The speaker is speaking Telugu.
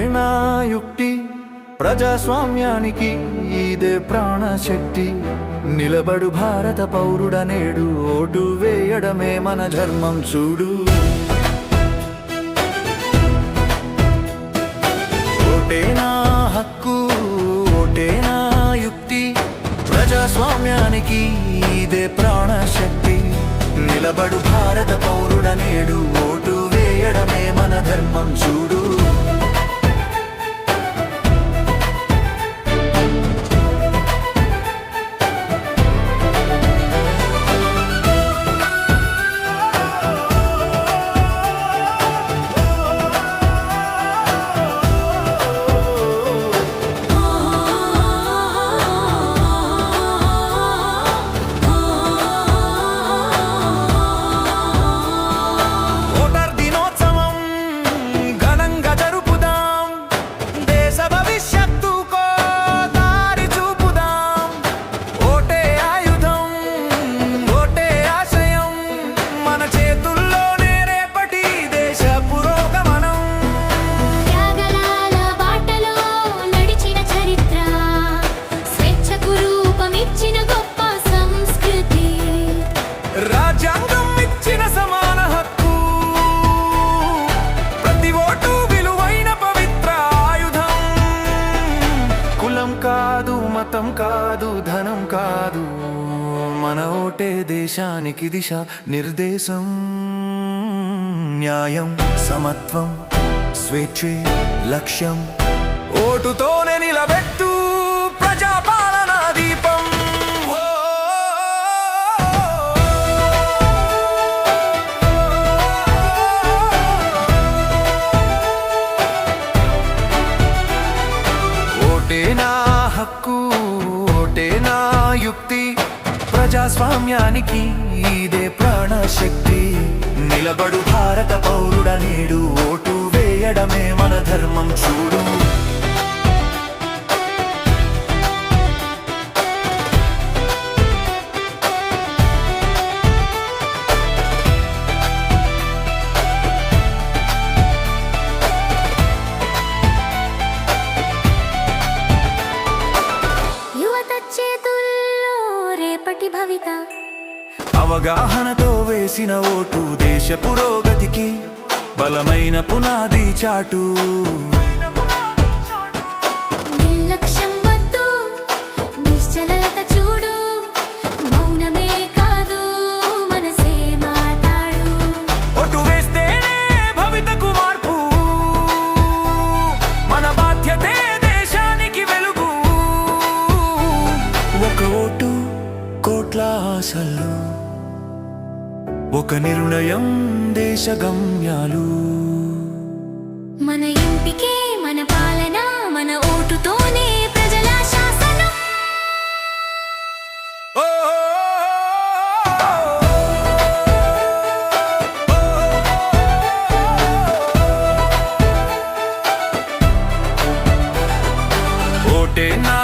ఓటేనా యుక్తి ప్రజాస్వామ్యానికి ఇదే ప్రాణశక్తి. నిలబడు భారత పౌరుడనేడు ఓటు వేయడమే మన ధర్మం చూడు. ఓటేనా హక్కు, ఓటేనా యుక్తి ప్రజాస్వామ్యానికి ఇదే ప్రాణశక్తి. నిలబడు భారత పౌరుడనేడు ఓటు వేయడమే మన ధర్మం చూడు. రాజ్యాంగం ఇచ్చిన సమాన హక్కు, ప్రతి ఓటు విలువైన పవిత్ర ఆయుధం. కులం కాదు, మతం కాదు, ధనం కాదు, మన ఓటే దేశానికి దిశ నిర్దేశం. న్యాయం, సమత్వం, స్వేచ్ఛే లక్ష్యం. ఓటుతోనే నిలబెట్టు ప్రజాపాలనా దీపం. ఓటేనా హక్కు, ఓటేనా యుక్తి ప్రజాస్వామ్యానికి ఇదే ప్రాణశక్తి. నిలబడు భారత పౌరుడనేడు ఓటు వేయడమే మన ధర్మం చూడు. భవిత అవగాహనతో వేసిన ఓటు దేశ పురోగతికి బలమైన పునాది చాటు. నిర్లక్ష్యం వద్దు, నిశ్చలత చూడు. మౌనమే కాదు, మనసే మాట్లాడు. ఓటు వేస్తేనే భవితకు మార్పు, మన బాధ్యతే దేశానికి వెలుగు. ఒక ఓటు కోట్ల ఆశలు, ఒక నిర్ణయం దేశ గమ్యాలు. మన ఇంటికే మన పాలన, మన ఓటుతోనే ప్రజల శాసనం. ఓటేనా